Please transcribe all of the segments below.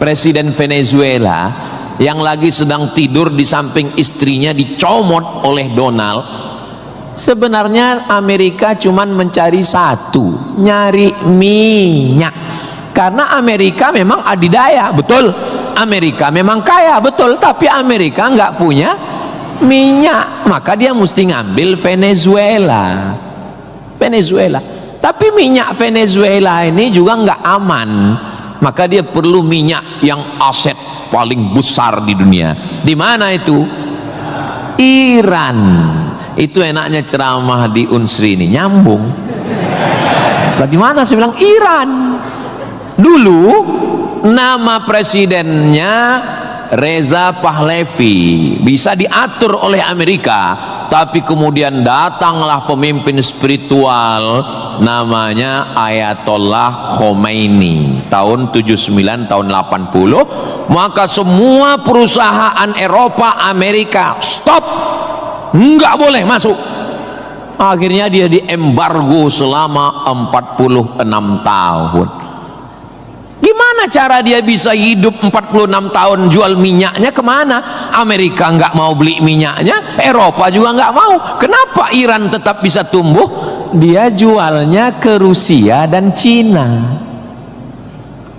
presiden Venezuela yang lagi sedang tidur di samping istrinya dicomot oleh Donald. Sebenarnya Amerika cuman mencari satu, nyari minyak. Karena Amerika memang adidaya, betul. Amerika memang kaya, betul. Tapi Amerika nggak punya minyak, maka dia mesti ngambil Venezuela. Tapi minyak Venezuela ini juga nggak aman, maka dia perlu minyak yang aset paling besar di dunia. Di mana itu? Iran. Itu enaknya ceramah di Unsri ini, nyambung. Bagaimana saya bilang Iran? Dulu nama presidennya Reza Pahlavi, bisa diatur oleh Amerika, tapi kemudian datanglah pemimpin spiritual namanya Ayatollah Khomeini tahun 79 tahun 80, maka semua perusahaan Eropa, Amerika stop, nggak boleh masuk. Akhirnya dia diembargo selama 46 tahun. Gimana cara dia bisa hidup 46 tahun? Jual minyaknya kemana? Amerika nggak mau beli minyaknya, Eropa juga nggak mau. Kenapa Iran tetap bisa tumbuh? Dia jualnya ke Rusia dan Cina.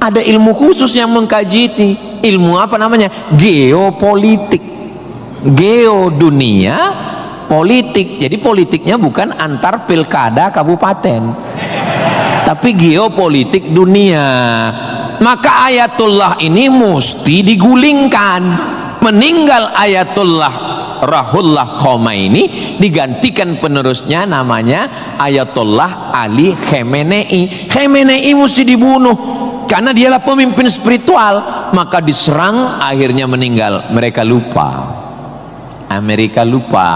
Ada ilmu khusus yang mengkaji ini. Ilmu apa namanya? Geopolitik. Geo dunia, politik. Jadi politiknya bukan antar pilkada kabupaten, tapi geopolitik dunia. Maka Ayatullah ini mesti digulingkan. Meninggal Ayatullah Ruhollah Khomeini, digantikan penerusnya namanya Ayatollah Ali Khamenei. Khamenei mesti dibunuh karena dialah pemimpin spiritual, maka diserang, akhirnya meninggal. Mereka lupa, Amerika lupa.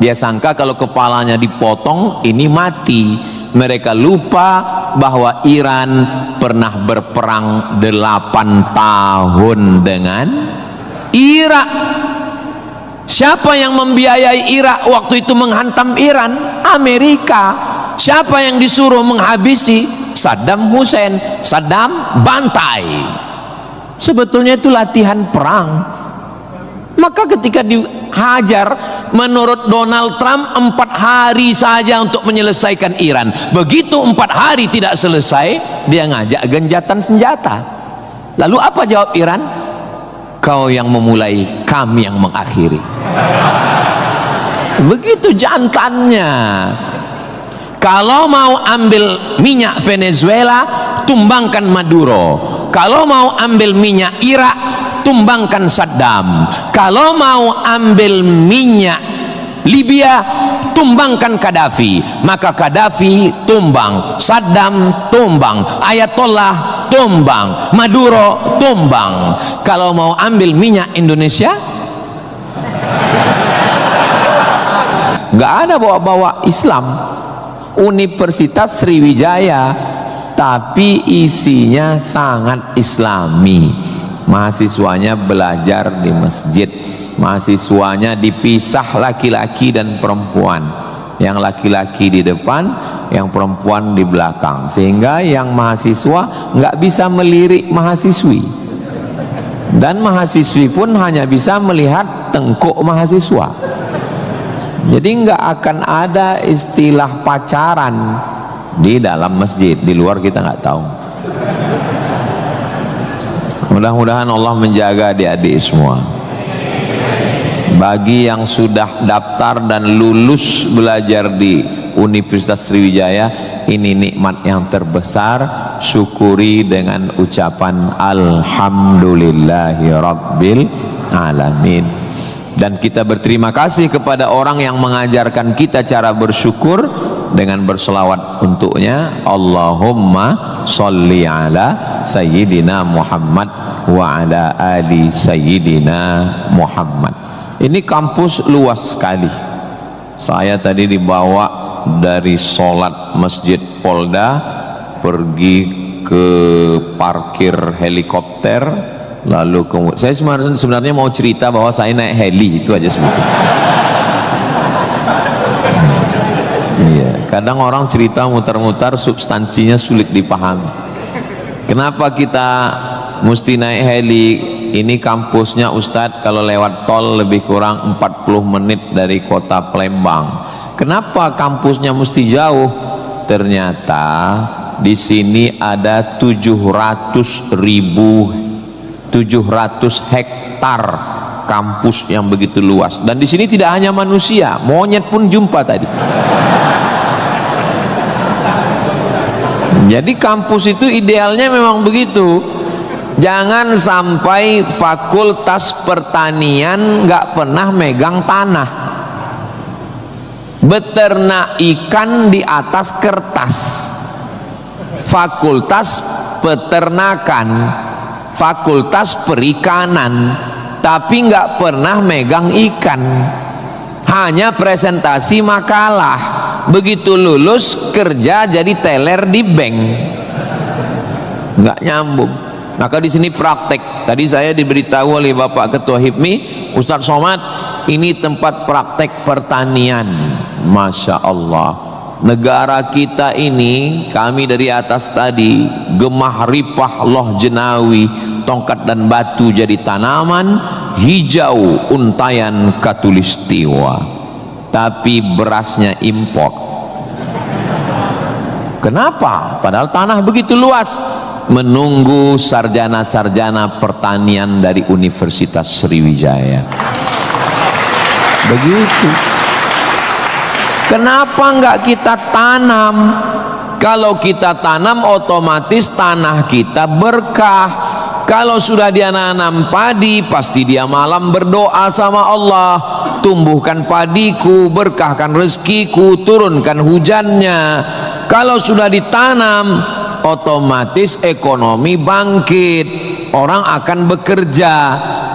Dia sangka kalau kepalanya dipotong ini mati. Mereka lupa bahwa Iran pernah berperang 8 tahun dengan Irak. Siapa yang membiayai Irak waktu itu menghantam Iran? Amerika. Siapa yang disuruh menghabisi? Saddam Hussein. Saddam bantai. Sebetulnya itu latihan perang. Maka ketika dihajar, menurut Donald Trump 4 hari saja untuk menyelesaikan Iran. Begitu 4 hari tidak selesai, dia ngajak genjatan senjata. Lalu apa jawab Iran? Kau yang memulai, kami yang mengakhiri. Begitu jantannya. Kalau mau ambil minyak Venezuela, tumbangkan Maduro. Kalau mau ambil minyak Irak, tumbangkan Saddam. Kalau mau ambil minyak Libya, tumbangkan Gaddafi. Maka Gaddafi tumbang, Saddam tumbang, Ayatollah tumbang, Maduro tumbang. Kalau mau ambil minyak Indonesia, nggak ada bawa-bawa Islam. Universitas Sriwijaya, tapi isinya sangat Islami. Mahasiswanya belajar di masjid, mahasiswanya dipisah laki-laki dan perempuan, yang laki-laki di depan, yang perempuan di belakang, sehingga yang mahasiswa nggak bisa melirik mahasiswi, dan mahasiswi pun hanya bisa melihat tengkuk mahasiswa. Jadi nggak akan ada istilah pacaran di dalam masjid, di luar kita nggak tahu. Mudah-mudahan Allah menjaga adik-adik semua. Bagi yang sudah daftar dan lulus belajar di Universitas Sriwijaya, ini nikmat yang terbesar. Syukuri dengan ucapan Alhamdulillahi Rabbil Alamin. Dan kita berterima kasih kepada orang yang mengajarkan kita cara bersyukur dengan berselawat untuknya. Allahumma sholli ala Sayyidina Muhammad wa ala ali Sayyidina Muhammad. Ini kampus luas sekali. Saya tadi dibawa dari sholat Masjid Polda pergi ke parkir helikopter, lalu saya sebenarnya mau cerita bahwa saya naik heli, itu aja sebetulnya. Iya, kadang orang cerita mutar-mutar substansinya sulit dipahami. Kenapa kita mesti naik heli. Ini kampusnya Ustadz kalau lewat tol lebih kurang 40 menit dari kota Palembang. Kenapa kampusnya mesti jauh? Ternyata di sini ada 700 hektar kampus yang begitu luas, dan di sini tidak hanya manusia, monyet pun jumpa tadi. Jadi kampus itu idealnya memang begitu. Jangan sampai fakultas pertanian nggak pernah megang tanah, beternak ikan di atas kertas. Fakultas peternakan, fakultas perikanan, tapi nggak pernah megang ikan, hanya presentasi makalah. Begitu lulus kerja jadi teller di bank, nggak nyambung. Maka di sini praktek. Tadi saya diberitahu oleh Bapak Ketua HIPMI, Ustadz Somad, ini tempat praktek pertanian. Masya Allah, negara kita ini, kami dari atas tadi, gemah ripah loh jenawi, tongkat dan batu jadi tanaman, hijau untayan katulistiwa, tapi berasnya impor. Kenapa? Padahal tanah begitu luas. Menunggu sarjana-sarjana pertanian dari Universitas Sriwijaya. Begitu. Kenapa enggak kita tanam? Kalau kita tanam otomatis tanah kita berkah. Kalau sudah dia nanam padi, pasti dia malam berdoa sama Allah, tumbuhkan padiku, berkahkan rezekiku, turunkan hujannya. Kalau sudah ditanam, otomatis ekonomi bangkit, orang akan bekerja,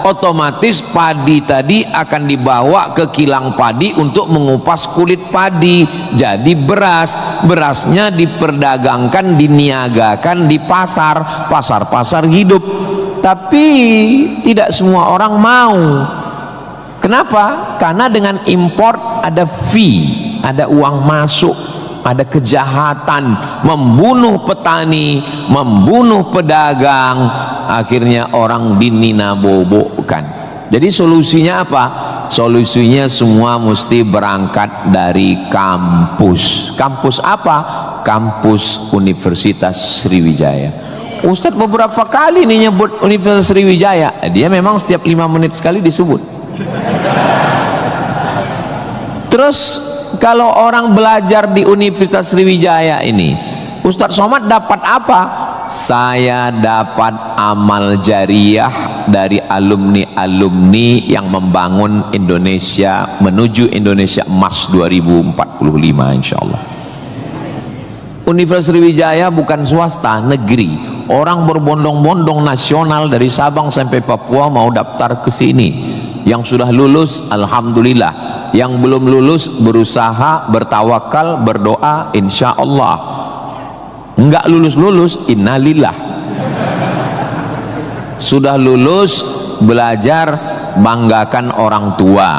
otomatis padi tadi akan dibawa ke kilang padi untuk mengupas kulit padi jadi beras. Berasnya diperdagangkan, diniagakan di pasar-pasar hidup. Tapi tidak semua orang mau. Kenapa? Karena dengan import ada fee, ada uang masuk, ada kejahatan, membunuh petani, membunuh pedagang, akhirnya orang dininabobokan. Jadi solusinya apa? Solusinya semua mesti berangkat dari kampus. Kampus apa? Kampus Universitas Sriwijaya. Ustadz beberapa kali nih nyebut Universitas Sriwijaya. Dia memang setiap 5 menit sekali disebut. Terus kalau orang belajar di Universitas Sriwijaya ini, Ustadz Somad dapat apa? Saya dapat amal jariah dari alumni-alumni yang membangun Indonesia menuju Indonesia Emas 2045 insya Allah. Universitas Sriwijaya bukan swasta, negeri. Orang berbondong-bondong nasional dari Sabang sampai Papua mau daftar ke sini. Yang sudah lulus alhamdulillah, yang belum lulus berusaha, bertawakal, berdoa, insya Allah. Enggak lulus innalillah. Sudah lulus, belajar, banggakan orang tua.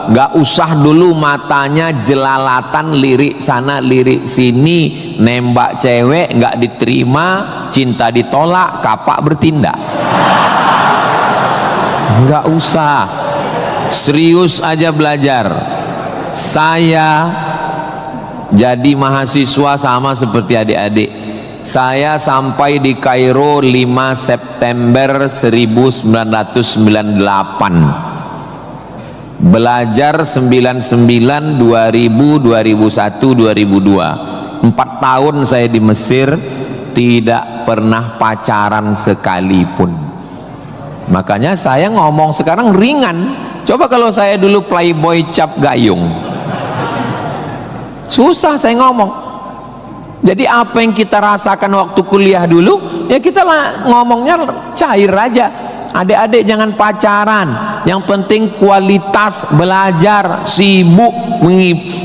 Enggak usah dulu matanya jelalatan, lirik sana lirik sini, nembak cewek enggak diterima, cinta ditolak, kapak bertindak. Enggak usah, serius aja belajar. Saya jadi mahasiswa sama seperti adik-adik. Saya sampai di Kairo 5 September 1998. Belajar 99, 2000, 2001, 2002. 4 tahun saya di Mesir, tidak pernah pacaran sekalipun. Makanya saya ngomong sekarang ringan. Coba kalau saya dulu playboy cap gayung, susah saya ngomong. Jadi apa yang kita rasakan waktu kuliah dulu, ya kita ngomongnya cair aja. Adik-adik jangan pacaran, yang penting kualitas belajar, sibuk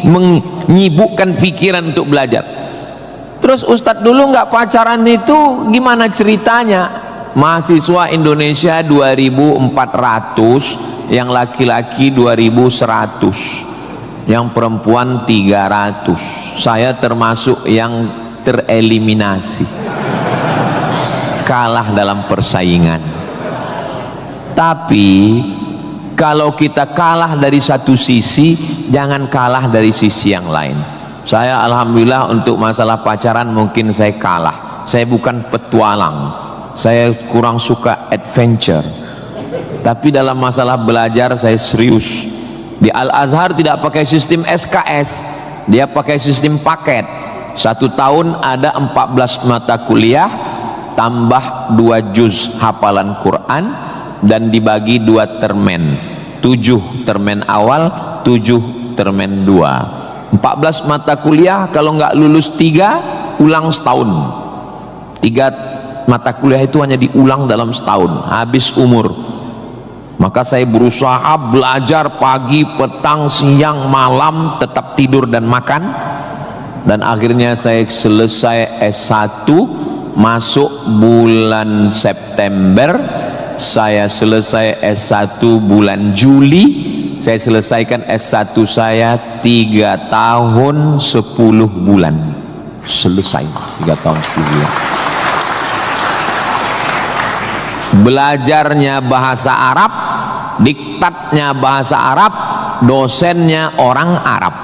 menyibukkan pikiran untuk belajar. Terus Ustadz dulu nggak pacaran itu gimana ceritanya? Mahasiswa Indonesia 2400, yang laki-laki 2100, yang perempuan 300. Saya termasuk yang tereliminasi. kalah dalam persaingan. Tapi kalau kita kalah dari satu sisi, jangan kalah dari sisi yang lain. Saya alhamdulillah untuk masalah pacaran mungkin saya kalah. Saya bukan petualang, saya kurang suka adventure. Tapi dalam masalah belajar saya serius. Di Al-Azhar tidak pakai sistem SKS, dia pakai sistem paket. 1 tahun ada 14 mata kuliah tambah 2 juz hafalan Quran dan dibagi 2 termen, 7 termen awal, 7 termen 2. 14 mata kuliah, kalau nggak lulus 3 ulang setahun. 3 mata kuliah itu hanya diulang dalam setahun, habis umur. Maka saya berusaha belajar pagi, petang, siang, malam, tetap tidur dan makan. Dan akhirnya saya selesai S1, masuk bulan September. Saya selesai S1 bulan Juli. Saya selesaikan S1 saya 3 tahun 10 bulan. Selesai 3 tahun 10 bulan. Belajarnya bahasa Arab, diktatnya bahasa Arab, dosennya orang Arab.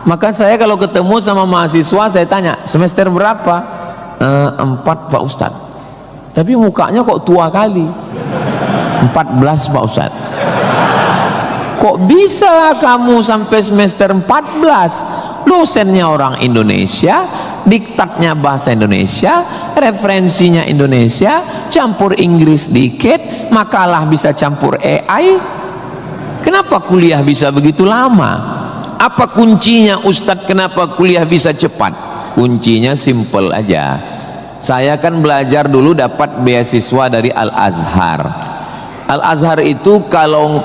Maka saya kalau ketemu sama mahasiswa, saya tanya, semester berapa? 4 Pak Ustadz. Tapi mukanya kok tua kali. 14 Pak Ustadz. Kok bisa kamu sampai semester 14? Dosennya orang Indonesia, diktatnya bahasa Indonesia, referensinya Indonesia, campur Inggris dikit, makalah bisa campur AI. Kenapa kuliah bisa begitu lama? Apa kuncinya Ustadz, kenapa kuliah bisa cepat? Kuncinya simple aja. Saya kan belajar dulu dapat beasiswa dari Al-Azhar. Al-Azhar itu kalau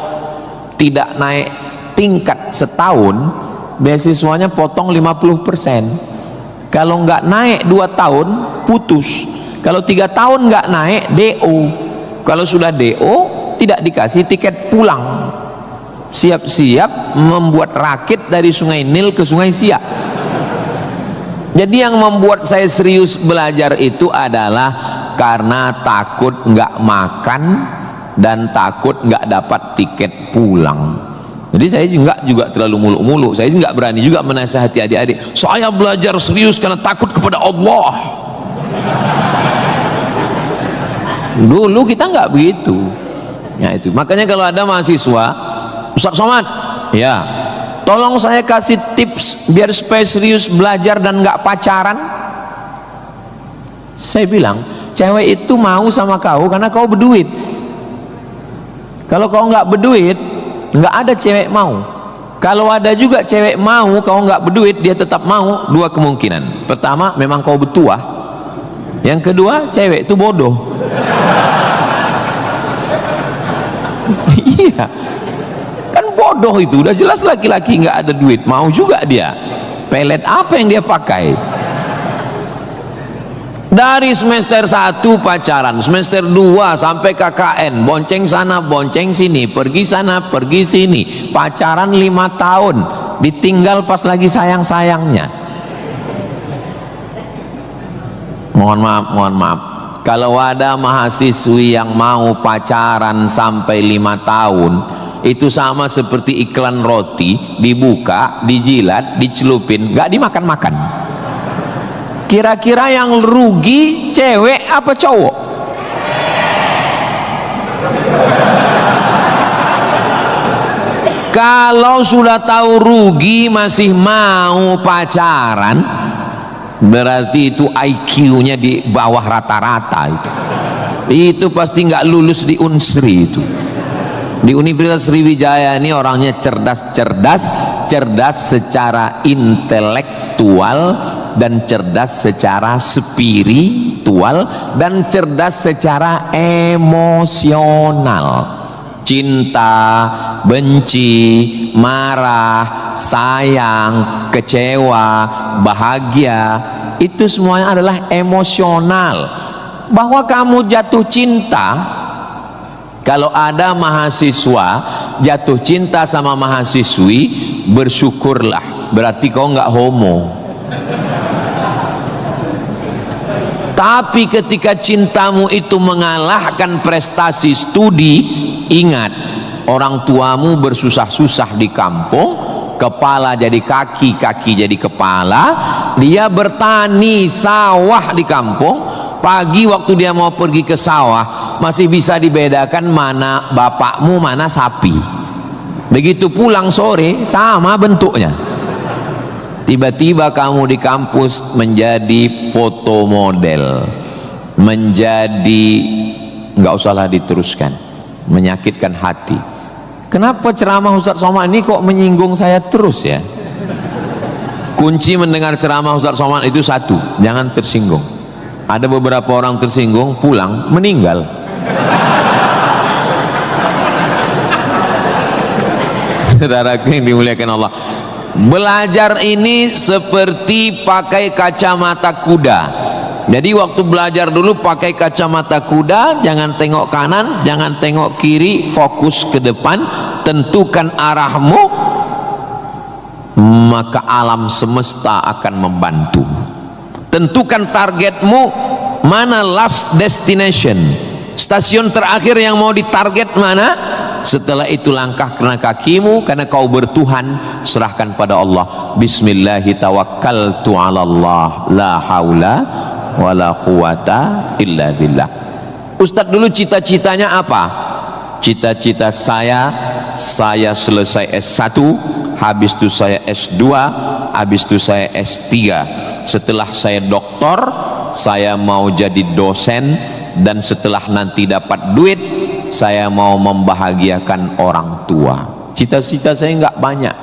tidak naik tingkat setahun, beasiswanya potong 50%. Kalau nggak naik 2 tahun, putus. Kalau 3 tahun nggak naik, DO. Kalau sudah DO, tidak dikasih tiket pulang. Siap-siap membuat rakit dari Sungai Nil ke Sungai Siak. Jadi yang membuat saya serius belajar itu adalah karena takut nggak makan dan takut nggak dapat tiket pulang. Jadi saya juga terlalu muluk-muluk. Saya nggak berani juga menasihati adik-adik. Saya belajar serius karena takut kepada Allah. Dulu kita nggak begitu. Ya itu. Makanya kalau ada mahasiswa, Ustaz Somad, ya, tolong saya kasih tips biar supaya serius belajar dan nggak pacaran. Saya bilang, cewek itu mau sama kau karena kau berduit. Kalau kau nggak berduit, nggak ada cewek mau. Kalau ada juga cewek mau, kau nggak berduit, dia tetap mau. 2 kemungkinan. Pertama, memang kau bertuah. Yang kedua, cewek itu bodoh. Iya, kan bodoh itu. Udah jelas laki-laki nggak ada duit, mau juga dia. Pelet apa yang dia pakai? Dari semester 1 pacaran, semester 2 sampai KKN, bonceng sana bonceng sini, pergi sana pergi sini, pacaran 5 tahun, ditinggal pas lagi sayang-sayangnya. Mohon maaf, kalau ada mahasiswi yang mau pacaran sampai 5 tahun, itu sama seperti iklan roti, dibuka, dijilat, dicelupin, gak dimakan-makan. Kira-kira yang rugi cewek apa cowok? Kalau sudah tahu rugi masih mau pacaran, berarti itu IQ-nya di bawah rata-rata. Itu pasti nggak lulus di Unsri itu. Di Universitas Sriwijaya ini orangnya cerdas secara intelektual dan cerdas secara spiritual dan cerdas secara emosional. Cinta, benci, marah, sayang, kecewa, bahagia, itu semuanya adalah emosional. Bahwa kamu jatuh cinta, kalau ada mahasiswa jatuh cinta sama mahasiswi, bersyukurlah, berarti kau nggak homo. Tapi ketika cintamu itu mengalahkan prestasi studi, ingat, orang tuamu bersusah-susah di kampung, kepala jadi kaki, kaki jadi kepala, dia bertani sawah di kampung. Pagi waktu dia mau pergi ke sawah masih bisa dibedakan mana bapakmu, mana sapi. Begitu pulang sore sama bentuknya. Tiba-tiba kamu di kampus menjadi foto model, menjadi, nggak usahlah diteruskan, menyakitkan hati. Kenapa ceramah Ustaz Somad ini kok menyinggung saya terus ya? Kunci mendengar ceramah Ustaz Somad itu satu, jangan tersinggung. Ada beberapa orang tersinggung, pulang meninggal. Saudaraku yang dimuliakan Allah, belajar ini seperti pakai kacamata kuda. Jadi waktu belajar dulu pakai kacamata kuda, jangan tengok kanan, jangan tengok kiri, fokus ke depan, tentukan arahmu, maka alam semesta akan membantu. Tentukan targetmu, mana last destination, stasiun terakhir yang mau ditarget mana. Setelah itu langkah karena kakimu, karena kau bertuhan, serahkan pada Allah. Bismillahi tawakkaltu ala Allah, la haula wala quwata illa billah. Ustadz dulu cita-citanya apa? Cita-cita saya selesai S1, habis itu saya S2, habis itu saya S3. Setelah saya doktor, saya mau jadi dosen, dan setelah nanti dapat duit, saya mau membahagiakan orang tua. Cita-cita saya nggak banyak,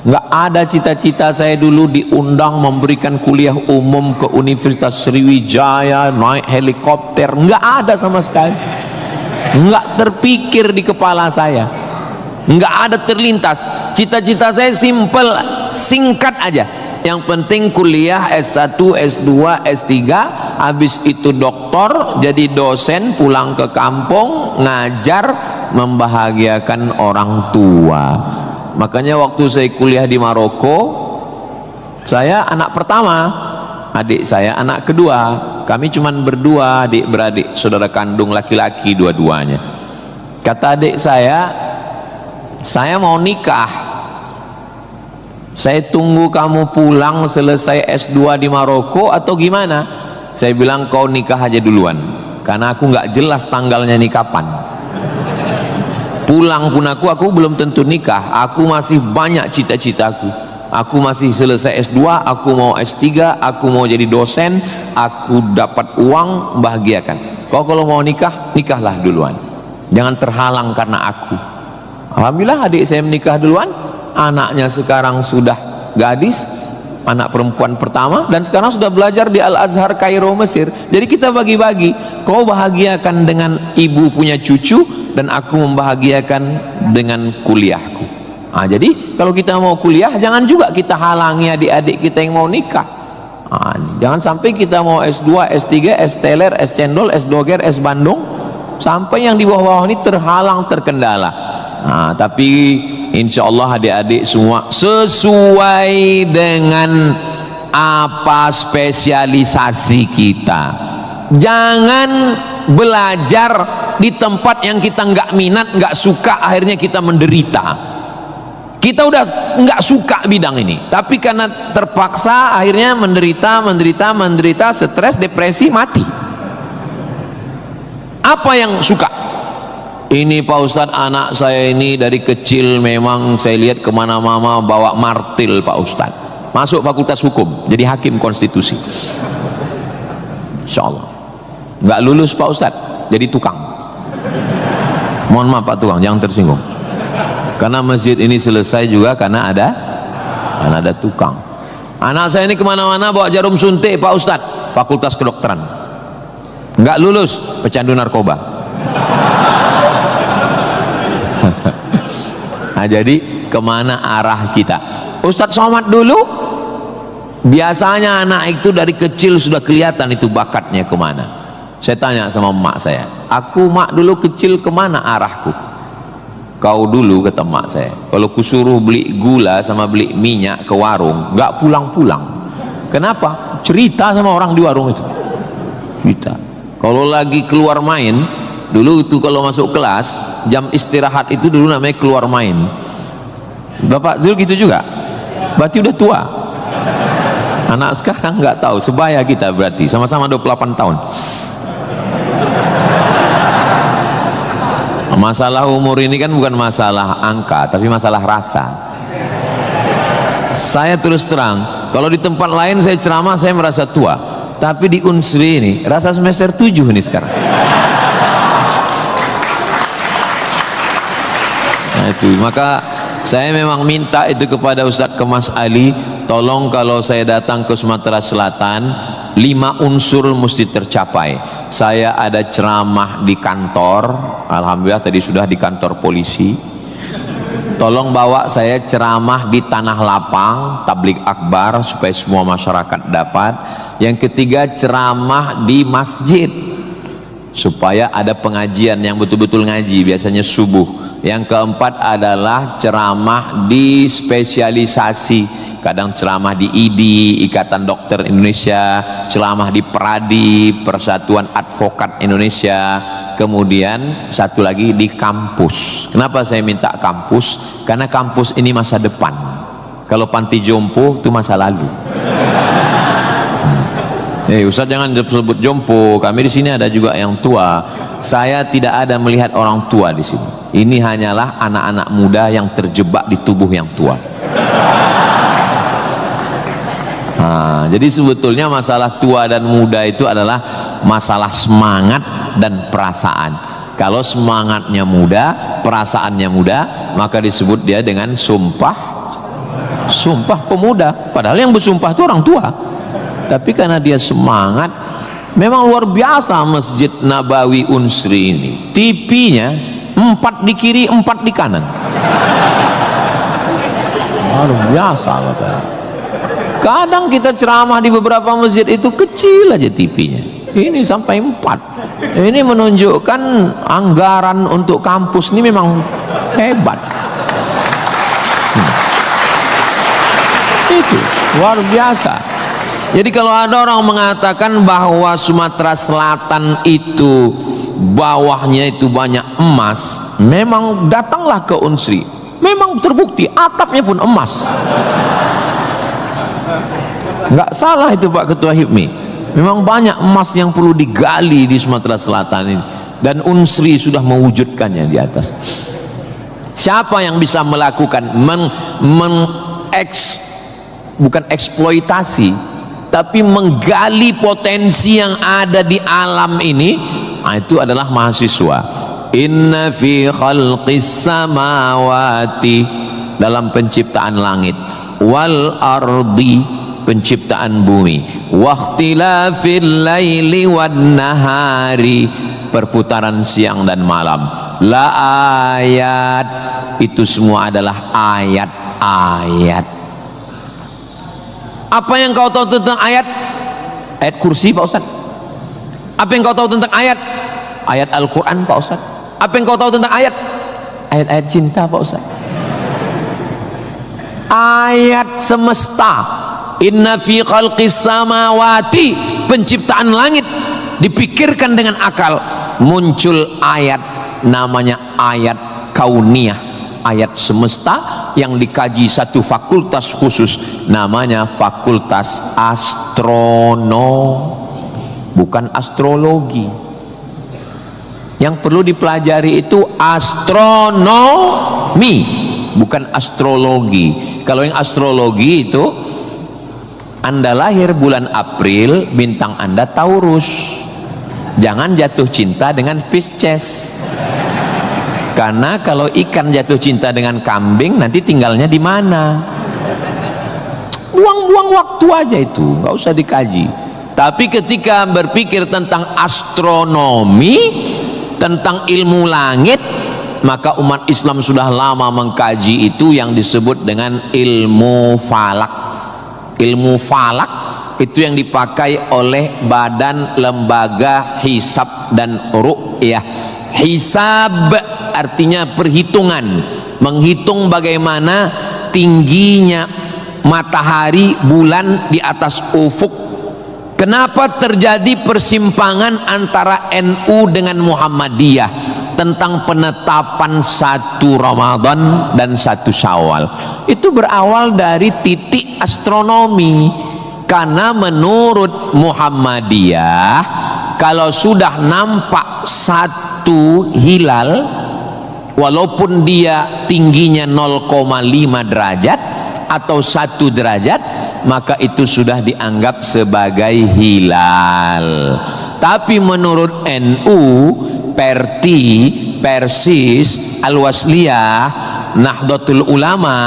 nggak ada cita-cita saya dulu diundang memberikan kuliah umum ke Universitas Sriwijaya, naik helikopter, nggak ada sama sekali, nggak terpikir di kepala saya, nggak ada terlintas. Cita-cita saya simple, singkat aja. Yang penting kuliah S1, S2, S3, habis itu doktor, jadi dosen, pulang ke kampung, ngajar, membahagiakan orang tua. Makanya waktu saya kuliah di Maroko, saya anak pertama, adik saya anak kedua. Kami cuman berdua, adik beradik, saudara kandung laki-laki dua-duanya. Kata adik saya mau nikah. Saya tunggu kamu pulang selesai S2 di Maroko atau gimana? Saya bilang kau nikah aja duluan, karena aku nggak jelas tanggalnya nih kapan. Pulang pun aku belum tentu nikah. Aku masih banyak cita-citaku. Aku masih selesai S2, aku mau S3, aku mau jadi dosen, aku dapat uang, bahagiakan. Kau kalau mau nikah, nikahlah duluan, jangan terhalang karena aku. Alhamdulillah adik saya menikah duluan. Anaknya sekarang sudah gadis, anak perempuan pertama, dan sekarang sudah belajar di Al-Azhar Kairo, Mesir. Jadi kita bagi-bagi, kau bahagiakan dengan ibu punya cucu, dan aku membahagiakan dengan kuliahku. Jadi kalau kita mau kuliah, jangan juga kita halangi adik-adik kita yang mau nikah. Jangan sampai kita mau S2, S3, S teler, S cendol, S doger, S bandung, sampai yang di bawah-bawah ini terhalang, terkendala. Tapi insya Allah adik-adik semua sesuai dengan apa spesialisasi kita. Jangan belajar di tempat yang kita nggak minat, nggak suka, akhirnya kita menderita. Kita udah nggak suka bidang ini, tapi karena terpaksa akhirnya menderita, stres, depresi, mati. Apa yang suka? Ini Pak Ustadz, anak saya ini dari kecil memang saya lihat kemana-mana bawa martil Pak Ustadz. Masuk fakultas hukum, jadi hakim konstitusi. Insya Allah. Nggak lulus Pak Ustadz, jadi tukang. Mohon maaf Pak tukang, jangan tersinggung. Karena masjid ini selesai juga karena ada tukang. Anak saya ini kemana-mana bawa jarum suntik Pak Ustadz, fakultas kedokteran. Nggak lulus, pecandu narkoba. Jadi kemana arah kita? Ustadz Somad dulu biasanya anak itu dari kecil sudah kelihatan itu bakatnya kemana. Saya tanya sama emak saya, aku mak dulu kecil kemana arahku? Kau dulu, kata emak saya, kalau kusuruh beli gula sama beli minyak ke warung, nggak pulang-pulang. Kenapa? Cerita sama orang di warung itu. Kita kalau lagi keluar main dulu itu, kalau masuk kelas jam istirahat itu dulu namanya keluar main. Bapak Zul gitu juga? Berarti udah tua. Anak sekarang nggak tahu, sebaya kita berarti sama-sama 28 tahun. Masalah umur ini kan bukan masalah angka, tapi masalah rasa. Saya terus terang, kalau di tempat lain saya ceramah saya merasa tua, tapi di Unsri ini rasa semester 7 ini sekarang. Nah itu, maka saya memang minta itu kepada Ustadz Kemas Ali, tolong kalau saya datang ke Sumatera Selatan 5 unsur mesti tercapai. Saya ada ceramah di kantor, alhamdulillah tadi sudah di kantor polisi. Tolong bawa saya ceramah di tanah lapang, tablik akbar supaya semua masyarakat dapat. Yang ketiga ceramah di masjid supaya ada pengajian yang betul-betul ngaji, biasanya subuh. Yang keempat adalah ceramah di spesialisasi, kadang ceramah di IDI, Ikatan Dokter Indonesia, ceramah di PERADI, Persatuan Advokat Indonesia, kemudian satu lagi di kampus. Kenapa saya minta kampus? Karena kampus ini masa depan. Kalau panti jompo itu masa lalu. Ustaz jangan disebut jompo, kami di sini ada juga yang tua. Saya tidak ada melihat orang tua di sini. Ini hanyalah anak-anak muda yang terjebak di tubuh yang tua. Nah, jadi sebetulnya masalah tua dan muda itu adalah masalah semangat dan perasaan. Kalau semangatnya muda, perasaannya muda, maka disebut dia dengan sumpah pemuda. Padahal yang bersumpah itu orang tua. Tapi karena dia semangat, memang luar biasa Masjid Nabawi Unsri ini. TV-nya 4 di kiri, 4 di kanan. Luar biasa Bapak. Kadang kita ceramah di beberapa masjid itu kecil aja TV-nya. Ini sampai 4. Ini menunjukkan anggaran untuk kampus ini memang hebat. Itu luar biasa. Jadi kalau ada orang mengatakan bahwa Sumatera Selatan itu bawahnya itu banyak emas, memang datanglah ke Unsri, memang terbukti atapnya pun emas. Nggak salah itu Pak Ketua HIPMI, memang banyak emas yang perlu digali di Sumatera Selatan ini, dan Unsri sudah mewujudkannya di atas. Siapa yang bisa melakukan bukan eksploitasi, tapi menggali potensi yang ada di alam ini, itu adalah mahasiswa. Inna fi khalqis samawati, dalam penciptaan langit, wal ardi, penciptaan bumi, wakhtilafil laili wan nahari, perputaran siang dan malam, la ayat, itu semua adalah ayat-ayat. Apa yang kau tahu tentang ayat? Ayat kursi Pak Ustaz. Apa yang kau tahu tentang ayat? Ayat Al-Quran Pak Ustaz. Apa yang kau tahu tentang ayat? Ayat-ayat cinta Pak Ustaz. Ayat semesta. Inna fi khalqis samawati, penciptaan langit, dipikirkan dengan akal, muncul ayat, namanya ayat kauniyah, ayat semesta yang dikaji satu fakultas khusus, namanya fakultas astronomi, bukan astrologi. Yang perlu dipelajari itu astronomi, bukan astrologi. Kalau yang astrologi itu Anda lahir bulan April, bintang Anda Taurus, jangan jatuh cinta dengan Pisces. Karena kalau ikan jatuh cinta dengan kambing, nanti tinggalnya di mana? Buang-buang waktu aja itu, nggak usah dikaji. Tapi ketika berpikir tentang astronomi, tentang ilmu langit, maka umat Islam sudah lama mengkaji itu yang disebut dengan ilmu falak. Ilmu falak itu yang dipakai oleh Badan Lembaga Hisab dan Ru'yah. Hisab artinya perhitungan, menghitung bagaimana tingginya matahari, bulan di atas ufuk Kenapa terjadi persimpangan antara NU dengan Muhammadiyah tentang penetapan 1 Ramadan dan 1 Syawal? Itu berawal dari titik astronomi. Karena menurut Muhammadiyah, kalau sudah nampak 1 hilal, walaupun dia tingginya 0,5 derajat atau 1 derajat, maka itu sudah dianggap sebagai hilal. Tapi menurut NU, Perti, Persis, Al-Wasliyah, Nahdlatul Ulama,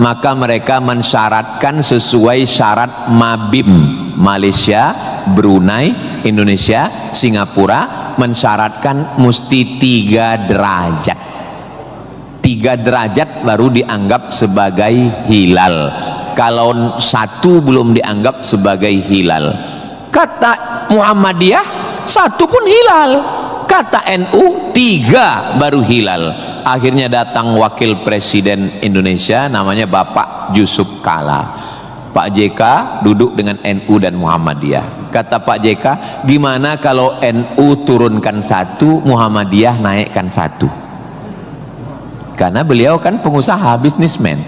maka mereka mensyaratkan sesuai syarat Mabim, Malaysia, Brunei, Indonesia, Singapura, mensyaratkan mesti 3 derajat. 3 derajat baru dianggap sebagai hilal. Kalau 1 belum dianggap sebagai hilal. Kata Muhammadiyah 1 pun hilal, kata NU 3 baru hilal. Akhirnya datang wakil presiden Indonesia, namanya Bapak Yusuf Kala. Pak JK duduk dengan NU dan Muhammadiyah. Kata Pak JK, gimana kalau NU turunkan 1, Muhammadiyah naikkan 1? Karena beliau kan pengusaha, bisnismen,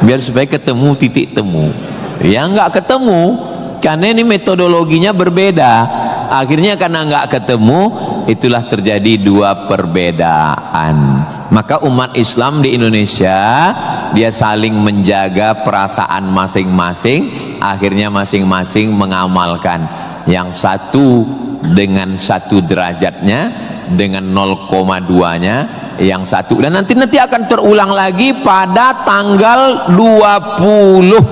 biar supaya ketemu titik temu. Ya nggak ketemu, karena ini metodologinya berbeda. Akhirnya karena nggak ketemu, itulah terjadi 2 perbedaan. Maka umat Islam di Indonesia, dia saling menjaga perasaan masing-masing. Akhirnya masing-masing mengamalkan yang 1 dengan 1 derajatnya, dengan 0,2-nya, yang 1, dan nanti akan terulang lagi pada tanggal 20,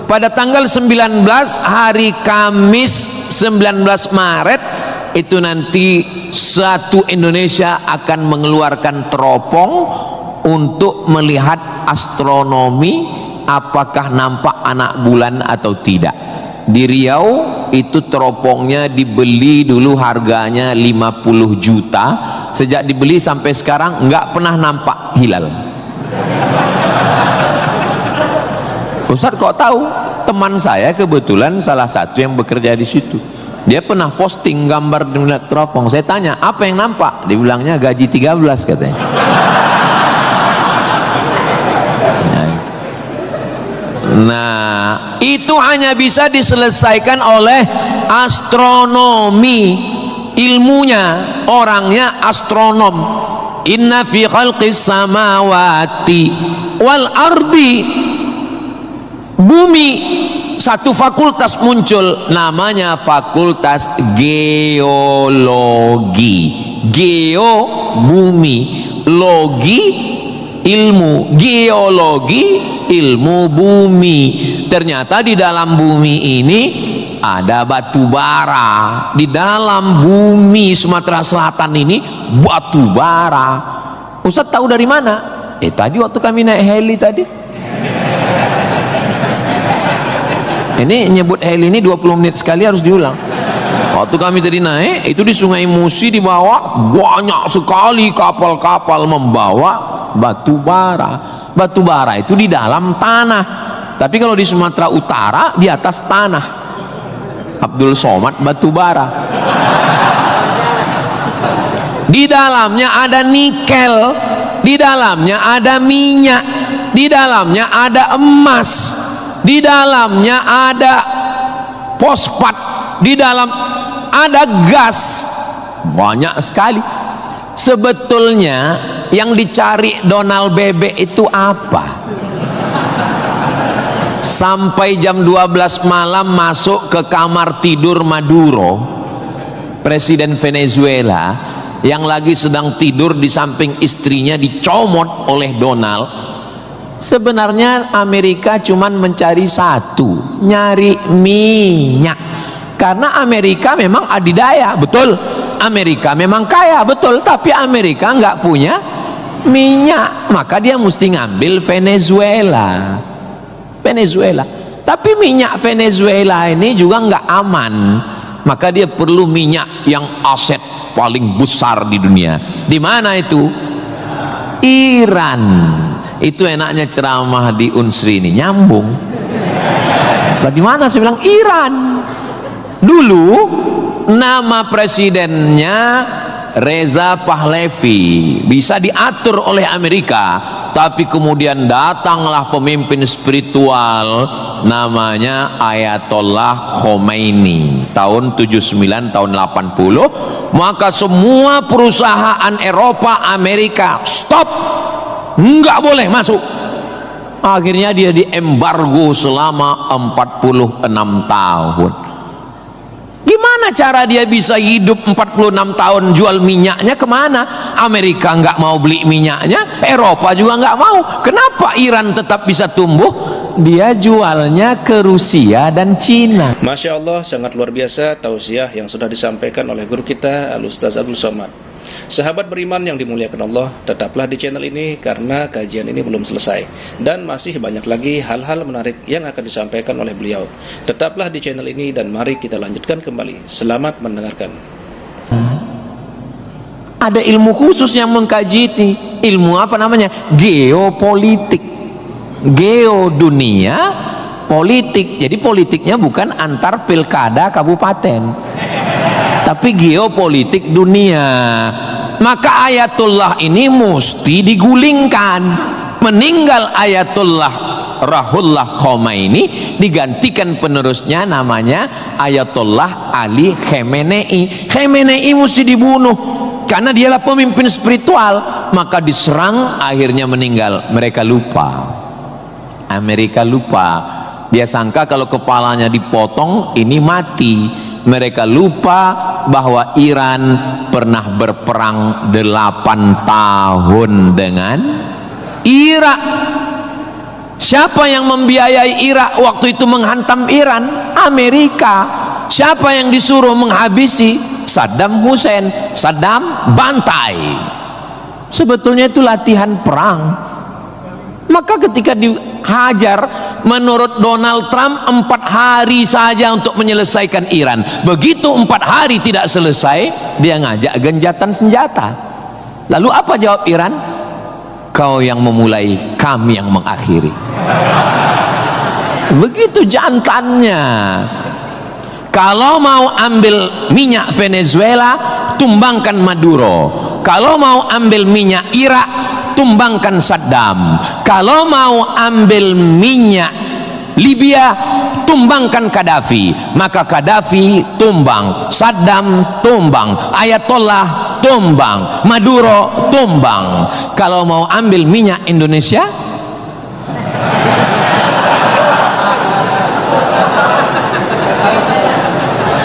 pada tanggal 19 hari Kamis 19 Maret itu nanti satu Indonesia akan mengeluarkan teropong untuk melihat astronomi, apakah nampak anak bulan atau tidak. Di Riau itu teropongnya dibeli dulu harganya 50 juta. Sejak dibeli sampai sekarang nggak pernah nampak hilal. Ustaz kok tahu? Teman saya kebetulan salah satu yang bekerja di situ. Dia pernah posting gambar di teropong. Saya tanya, apa yang nampak? Dibilangnya gaji 13 katanya. Nah, itu hanya bisa diselesaikan oleh astronomi. Ilmunya, orangnya astronom. Inna fi khalqis samawati wal ardi, bumi, satu fakultas muncul, namanya fakultas geologi. Geo bumi, logi ilmu, geologi ilmu bumi. Ternyata di dalam bumi ini ada batu bara. Di dalam bumi Sumatera Selatan ini batu bara. Ustaz tahu dari mana? Tadi waktu kami naik heli tadi. Ini nyebut heli ini 20 menit sekali harus diulang. Waktu kami tadi naik, itu di Sungai Musi di bawah banyak sekali kapal-kapal membawa batu bara. Batu bara itu di dalam tanah, tapi kalau di Sumatera Utara di atas tanah. Abdul Somad batu bara. Di dalamnya ada nikel, di dalamnya ada minyak, di dalamnya ada emas, di dalamnya ada fosfat, di dalam ada gas, banyak sekali. Sebetulnya yang dicari Donald Bebek itu apa? Sampai jam 12 malam masuk ke kamar tidur Maduro, presiden Venezuela, yang lagi sedang tidur di samping istrinya dicomot oleh Donald. Sebenarnya Amerika cuman mencari satu, nyari minyak. Karena Amerika memang adidaya, betul. Amerika memang kaya, betul. Tapi Amerika nggak punya minyak, maka dia mesti ngambil Venezuela. Tapi minyak Venezuela ini juga nggak aman, maka dia perlu minyak yang aset paling besar di dunia. Di mana itu? Iran. Itu enaknya ceramah di Unsri ini, nyambung. Bagaimana? Saya bilang Iran. Dulu nama presidennya Reza Pahlavi, bisa diatur oleh Amerika, tapi kemudian datanglah pemimpin spiritual namanya Ayatollah Khomeini tahun 79 tahun 80, maka semua perusahaan Eropa, Amerika stop, nggak boleh masuk. Akhirnya dia diembargo selama 46 tahun. Gimana cara dia bisa hidup 46 tahun? Jual minyaknya kemana? Amerika nggak mau beli minyaknya, Eropa juga nggak mau. Kenapa Iran tetap bisa tumbuh? Dia jualnya ke Rusia dan Cina. Masya Allah, sangat luar biasa tausiah yang sudah disampaikan oleh guru kita Al-Ustaz Abdul Somad. Sahabat beriman yang dimuliakan Allah, tetaplah di channel ini karena kajian ini belum selesai dan masih banyak lagi hal-hal menarik yang akan disampaikan oleh beliau. Tetaplah di channel ini dan mari kita lanjutkan kembali. Selamat mendengarkan. Ada ilmu khusus yang mengkaji ini. Ilmu apa namanya? Geopolitik. Geo dunia, politik. Jadi politiknya bukan antar pilkada kabupaten, tapi geopolitik dunia. Maka Ayatullah ini mesti digulingkan. Meninggal Ayatullah Ruhollah Khomeini, digantikan penerusnya namanya Ayatollah Ali Khamenei. Khamenei mesti dibunuh karena dialah pemimpin spiritual. Maka diserang, akhirnya meninggal. Mereka lupa, Amerika lupa. Dia sangka kalau kepalanya dipotong ini mati. Mereka lupa bahwa Iran pernah berperang 8 tahun dengan Irak. Siapa yang membiayai Irak waktu itu menghantam Iran? Amerika. Siapa yang disuruh menghabisi? Saddam Hussein. Saddam bantai. Sebetulnya itu latihan perang. Maka ketika dihajar, menurut Donald Trump 4 hari saja untuk menyelesaikan Iran. Begitu 4 hari tidak selesai, dia ngajak genjatan senjata. Lalu apa jawab Iran? Kau yang memulai, kami yang mengakhiri. Begitu jantannya. Kalau mau ambil minyak Venezuela, tumbangkan Maduro. Kalau mau ambil minyak Irak, tumbangkan Saddam. Kalau mau ambil minyak Libya, tumbangkan Gaddafi. Maka Gaddafi tumbang, Saddam tumbang, Ayatollah tumbang, Maduro tumbang. Kalau mau ambil minyak Indonesia,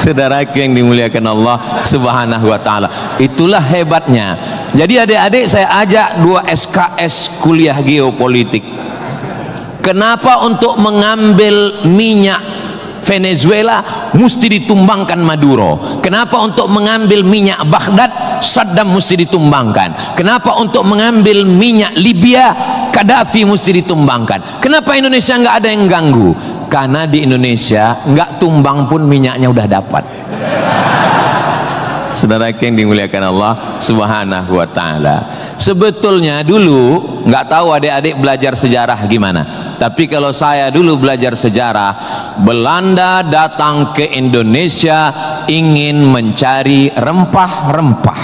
saudaraku yang dimuliakan Allah Subhanahu wa ta'ala, itulah hebatnya. Jadi adik-adik saya ajak 2 SKS kuliah geopolitik. Kenapa untuk mengambil minyak Venezuela mesti ditumbangkan Maduro? Kenapa untuk mengambil minyak Baghdad Saddam mesti ditumbangkan? Kenapa untuk mengambil minyak Libya Gaddafi mesti ditumbangkan? Kenapa Indonesia nggak ada yang ganggu? Karena di Indonesia nggak tumbang pun minyaknya udah dapat. Saudara yang dimuliakan Allah Subhanahu wa ta'ala, sebetulnya dulu nggak tahu adik-adik belajar sejarah gimana, tapi kalau saya dulu belajar sejarah, Belanda datang ke Indonesia ingin mencari rempah-rempah,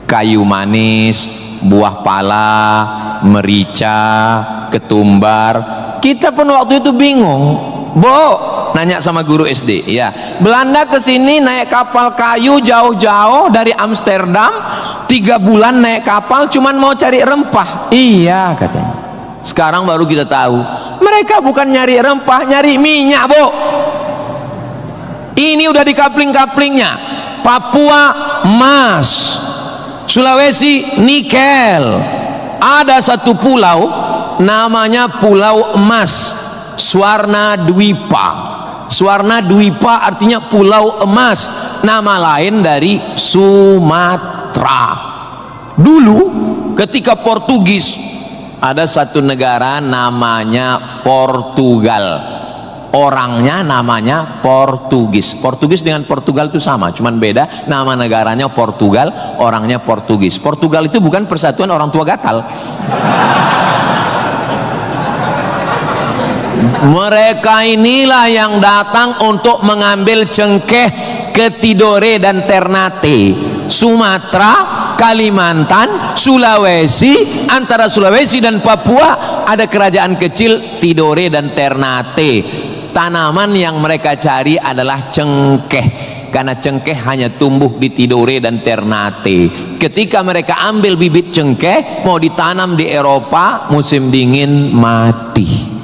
kayu manis, buah pala, merica, ketumbar. Kita pun waktu itu bingung, nanya sama guru SD, ya, Belanda kesini naik kapal kayu jauh-jauh dari Amsterdam, 3 bulan naik kapal cuman mau cari rempah. Iya katanya. Sekarang baru kita tahu mereka bukan nyari rempah, nyari minyak. Ini udah di kapling-kaplingnya. Papua emas, Sulawesi nikel. Ada satu pulau namanya Pulau Emas, Swarna Dwipa. Swarna Dwipa artinya pulau emas, nama lain dari Sumatera. Dulu ketika Portugis, ada satu negara namanya Portugal, orangnya namanya Portugis. Portugis dengan Portugal itu sama, cuman beda nama negaranya Portugal, orangnya Portugis. Portugal itu bukan persatuan orang tua gatal. Mereka inilah yang datang untuk mengambil cengkeh ke Tidore dan Ternate, Sumatera, Kalimantan, Sulawesi. Antara Sulawesi dan Papua ada kerajaan kecil Tidore dan Ternate. Tanaman yang mereka cari adalah cengkeh, karena cengkeh hanya tumbuh di Tidore dan Ternate. Ketika mereka ambil bibit cengkeh mau ditanam di Eropa, musim dingin mati.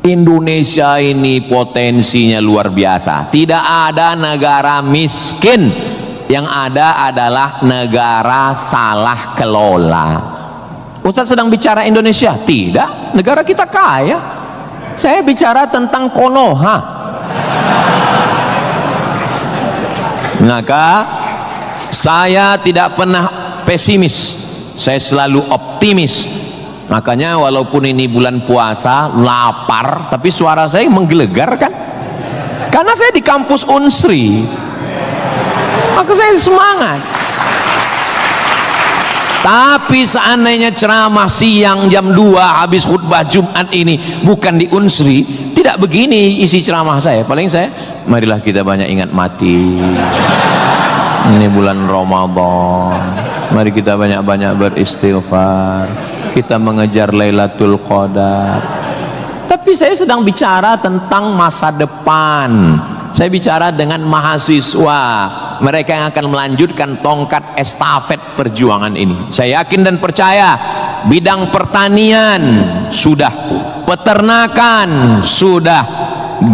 Indonesia ini potensinya luar biasa. Tidak ada negara miskin, yang ada adalah negara salah kelola. Ustaz sedang bicara Indonesia? Tidak, negara kita kaya. Saya bicara tentang Konoha. Maka saya tidak pernah pesimis, saya selalu optimis. Makanya walaupun ini bulan puasa, lapar, tapi suara saya menggelegar kan? Karena saya di kampus Unsri, maka saya semangat. Tapi seandainya ceramah siang jam 2 habis khutbah Jumat ini bukan di Unsri, tidak begini isi ceramah saya. Paling saya, marilah kita banyak ingat mati. Ini bulan Ramadan, mari kita banyak-banyak beristighfar, kita mengejar Lailatul Qadar. Tapi saya sedang bicara tentang masa depan. Saya bicara dengan mahasiswa, mereka yang akan melanjutkan tongkat estafet perjuangan ini. Saya yakin dan percaya bidang pertanian sudah, peternakan sudah,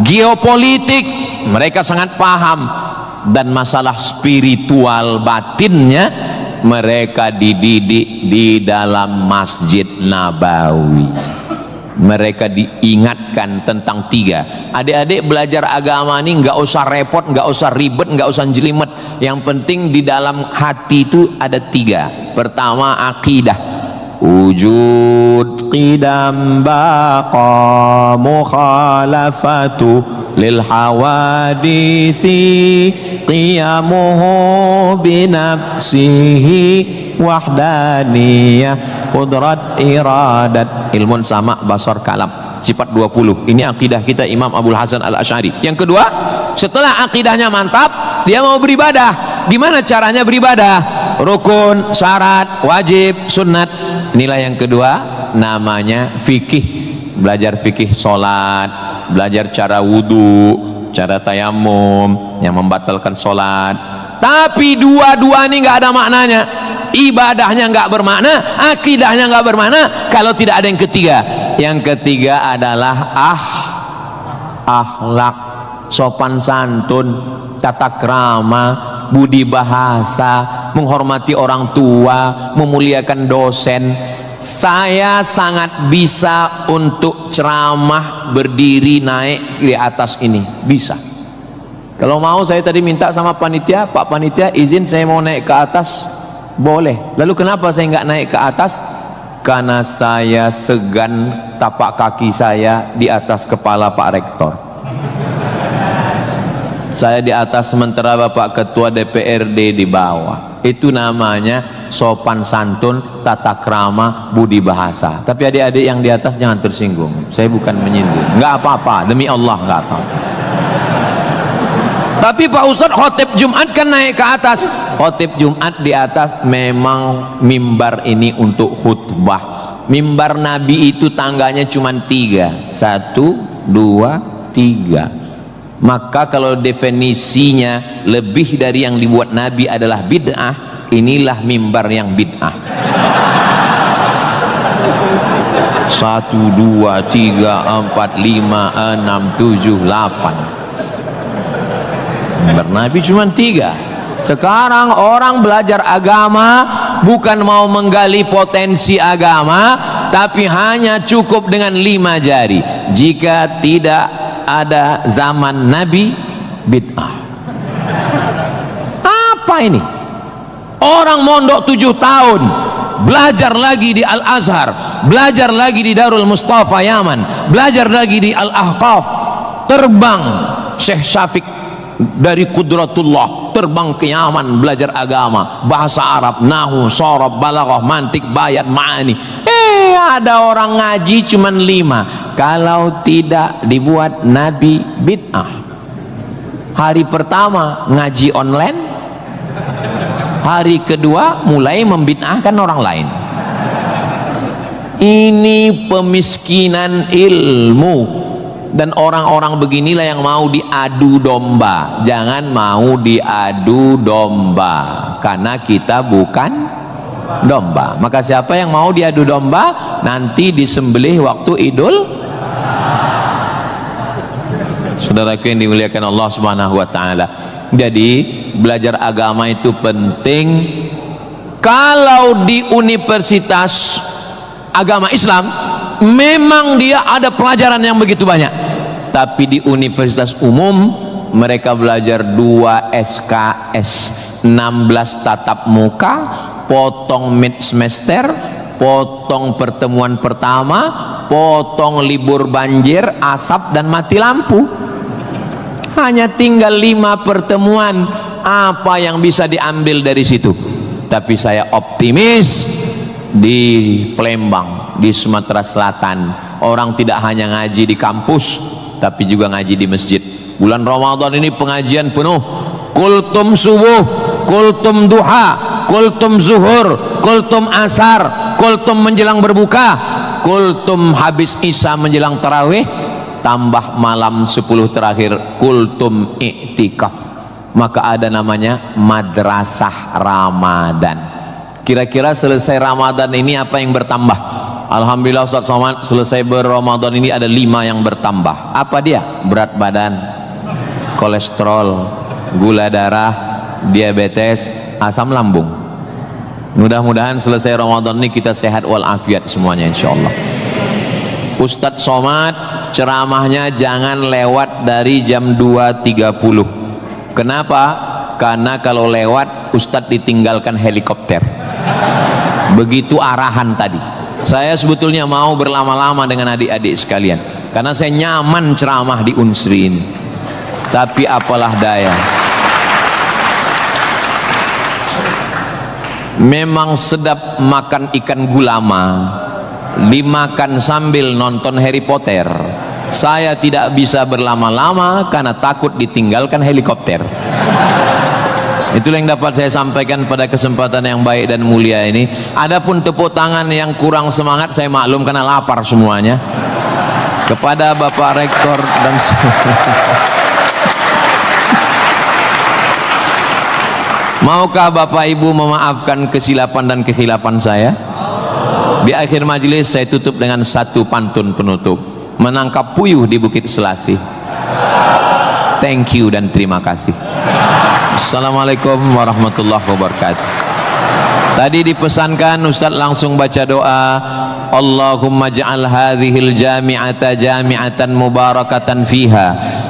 geopolitik mereka sangat paham, dan masalah spiritual batinnya mereka dididik di dalam Masjid Nabawi. Mereka diingatkan tentang 3. Adik-adik belajar agama ini nggak usah repot, nggak usah ribet, nggak usah jelimet. Yang penting di dalam hati itu ada 3. Pertama, akidah. Wujud qidam baqa mukhalafatu lil hawadisi qiyamuhu binafsihi wahdaniyah qudrat iradat ilmun sama basar kalam sifat 20. Ini akidah kita Imam Abul Hasan Al-Asy'ari. Yang kedua, setelah akidahnya mantap, dia mau beribadah. Di mana caranya beribadah? Rukun, syarat, wajib, sunnat. Inilah yang kedua, namanya fikih. Belajar fikih solat, belajar cara wudu, cara tayamum yang membatalkan solat. Tapi dua-dua ini nggak ada maknanya. Ibadahnya nggak bermakna, akidahnya nggak bermakna kalau tidak ada yang ketiga. Yang ketiga adalah akhlak, sopan santun, tata krama, budi bahasa, menghormati orang tua, memuliakan dosen. Saya sangat bisa untuk ceramah berdiri naik di atas ini, bisa. Kalau mau saya tadi minta sama panitia, Pak panitia izin saya mau naik ke atas, boleh. Lalu kenapa saya nggak naik ke atas? Karena saya segan tapak kaki saya di atas kepala Pak Rektor. Saya di atas sementara Bapak Ketua DPRD di bawah. Itu namanya sopan santun, tata krama, budi bahasa. Tapi adik-adik yang di atas jangan tersinggung. Saya bukan menyinggung. Nggak apa-apa, demi Allah nggak apa-apa. Tapi Pak Ustadz khotib Jumat kan naik ke atas. Khotib Jumat di atas memang mimbar ini untuk khutbah. Mimbar Nabi itu tangganya cuma 3. 1, 2, 3. Maka kalau definisinya lebih dari yang dibuat Nabi adalah bid'ah, inilah mimbar yang bid'ah. 1, 2, 3, 4, 5, 6, 7, 8. Mimbar Nabi cuma 3. Sekarang orang belajar agama bukan mau menggali potensi agama, tapi hanya cukup dengan 5 jari. Jika tidak ada zaman Nabi, bid'ah. Apa ini? Orang mondok 7 tahun, belajar lagi di Al-Azhar, belajar lagi di Darul Mustafa Yaman, belajar lagi di Al-Ahqaf, terbang Syekh Syafiq dari Qudratullah, terbang ke Yaman belajar agama, bahasa Arab, nahu, sorob, balaghah, mantik, bayat, ma'ani. Ada orang ngaji cuman 5. kalau tidak dibuat Nabi bid'ah. Hari pertama ngaji online, hari kedua mulai membid'ahkan orang lain. Ini pemiskinan ilmu. Dan orang-orang beginilah yang mau diadu domba. Jangan mau diadu domba, karena kita bukan domba. Maka siapa yang mau diadu domba, nanti disembelih waktu Idul. Saudaraku yang dimuliakan Allah Subhanahu wa taala. Jadi belajar agama itu penting. Kalau di universitas agama Islam memang dia ada pelajaran yang begitu banyak, tapi di universitas umum mereka belajar 2 SKS, 16 tatap muka, potong mid semester, potong pertemuan pertama, potong libur banjir, asap dan mati lampu. Hanya tinggal 5 pertemuan. Apa yang bisa diambil dari situ? Tapi saya optimis di Palembang, di Sumatera Selatan, orang tidak hanya ngaji di kampus, tapi juga ngaji di masjid. Bulan Ramadan ini pengajian penuh, kultum subuh, kultum duha, kultum zuhur, kultum asar, kultum menjelang berbuka, kultum habis isya menjelang tarawih, tambah malam 10 terakhir kultum iktikaf. Maka ada namanya madrasah Ramadan. Kira-kira selesai Ramadan ini apa yang bertambah? Alhamdulillah Ustaz Somad, selesai berRamadan ini ada 5 yang bertambah. Apa dia? Berat badan, kolesterol, gula darah, diabetes, asam lambung. Mudah-mudahan selesai Ramadan ini kita sehat walafiat semuanya insyaallah. Ustaz Somad ceramahnya jangan lewat dari jam 2.30. Kenapa? Karena kalau lewat Ustadz ditinggalkan helikopter. Begitu arahan tadi. Saya sebetulnya mau berlama-lama dengan adik-adik sekalian, karena saya nyaman ceramah di Unsri ini. Tapi apalah daya, memang sedap makan ikan gulama, dimakan sambil nonton Harry Potter. Saya tidak bisa berlama-lama karena takut ditinggalkan helikopter. Itulah yang dapat saya sampaikan pada kesempatan yang baik dan mulia ini. Adapun tepuk tangan yang kurang semangat saya maklum karena lapar semuanya. Kepada Bapak Rektor dan maukah Bapak Ibu memaafkan kesilapan dan kekhilapan saya? Di akhir majelis saya tutup dengan satu pantun penutup. Menangkap puyuh di Bukit Selasih. Thank you dan terima kasih. Assalamualaikum warahmatullahi wabarakatuh. Tadi dipesankan Ustaz langsung baca doa, Allahumma ja'al hadhil jami'ata jami'atan mubarakatan fiha.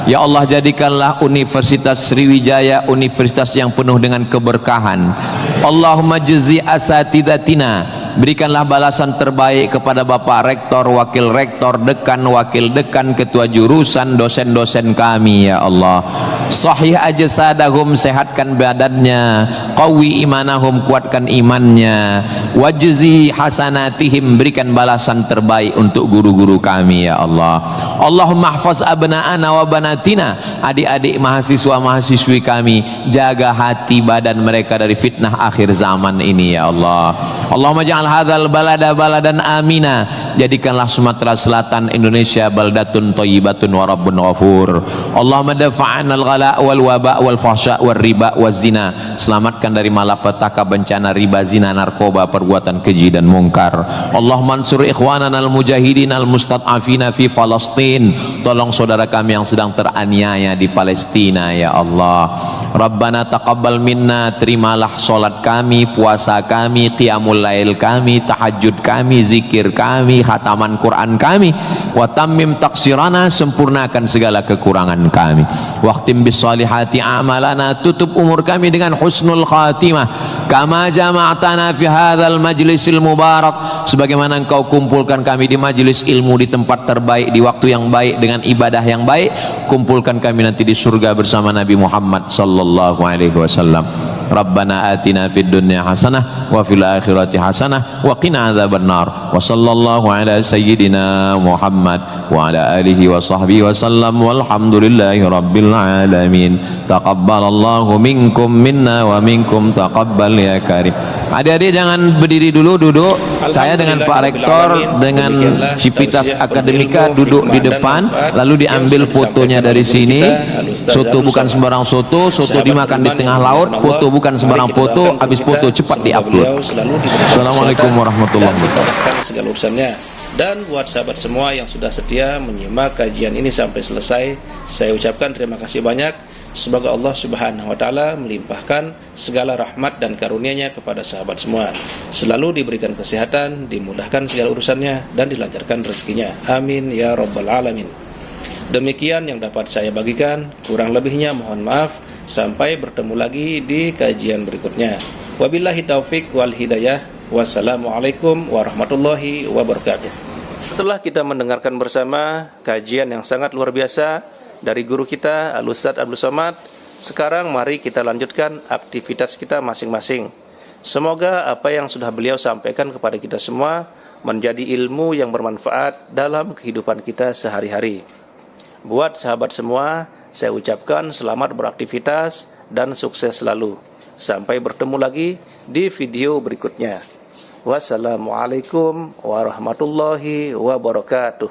Ya Allah, jadikanlah Universitas Sriwijaya universitas yang penuh dengan keberkahan. Allahumma jazi asatidatina, berikanlah balasan terbaik kepada Bapak Rektor, Wakil Rektor, Dekan, Wakil Dekan, Ketua Jurusan, dosen-dosen kami ya Allah. Sahih ajsadahum, sehatkan badannya, qawi imanahum, kuatkan imannya, wajzi hasanatihim, berikan balasan terbaik untuk guru-guru kami ya Allah. Allahumma hafaz abna'ana wa banatina, adik-adik mahasiswa mahasiswi kami, jaga hati badan mereka dari fitnah akhir zaman ini ya Allah. Allahumma ja'al hadzal balada baladan amina, jadikanlah Sumatera Selatan Indonesia baldatun thayyibatun wa rabbun ghafur. Allahumma dafa'na al-ghala wal waba wal fahsya wal riba waz zina, selamatkan dari malapetaka, bencana, riba, zina, narkoba, perbuatan keji dan mungkar. Allahumma ansur ikhwanana al-mujahidin al-mustad'afina fi Palestin, tolong saudara kami yang sedang teraniaya di Palestina ya Allah. Rabbana taqabbal minna, terimalah salat kami, puasa kami, qiyamul lail kami, tahajud kami, zikir kami, khataman Quran kami. Wa tammim taqsirana, sempurnakan segala kekurangan kami. Waqtim bis salihati a'malana, tutup umur kami dengan husnul khatimah. Kama jama'tana fi hadzal majlisil mubarak, sebagaimana engkau kumpulkan kami di majelis ilmu di tempat terbaik, di waktu yang baik, dengan ibadah yang baik, kumpulkan kami nanti di surga bersama Nabi Muhammad sallallahu alaihi wasallam. Rabbana atina fid dunya hasanah wa fil akhirati hasanah wa qina adzabannar. Wa sallallahu ala sayyidina Muhammad wa ala alihi wa sahbihi wa sallam walhamdulillahi rabbil alamin. Taqabbalallahu minkum minna wa minkum taqabbal ya karim. Adik-adik jangan berdiri dulu, duduk. Saya dengan Pak Rektor dengan Civitas Akademika duduk di depan, lalu diambil fotonya dari sini. Soto bukan sembarang soto, soto dimakan di tengah laut, foto bukan sembarang foto, habis foto cepat diupload. Assalamualaikum warahmatullahi wabarakatuh. Segala urusannya. Dan buat sahabat semua yang sudah setia menyimak kajian ini sampai selesai, saya ucapkan terima kasih banyak. Semoga Allah Subhanahu wa taala melimpahkan segala rahmat dan karunia-Nya kepada sahabat semua. Selalu diberikan kesehatan, dimudahkan segala urusannya dan dilancarkan rezekinya. Amin ya rabbal alamin. Demikian yang dapat saya bagikan, kurang lebihnya mohon maaf. Sampai bertemu lagi di kajian berikutnya. Wabillahi taufik wal hidayah. Wassalamualaikum warahmatullahi wabarakatuh. Setelah kita mendengarkan bersama kajian yang sangat luar biasa dari guru kita Al-Ustaz Abdul Somad, sekarang mari kita lanjutkan aktivitas kita masing-masing. Semoga apa yang sudah beliau sampaikan kepada kita semua menjadi ilmu yang bermanfaat dalam kehidupan kita sehari-hari. Buat sahabat semua, saya ucapkan selamat beraktivitas dan sukses selalu. Sampai bertemu lagi di video berikutnya. Wassalamualaikum warahmatullahi wabarakatuh.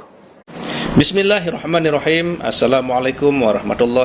Bismillahirrahmanirrahim. Assalamualaikum warahmatullahi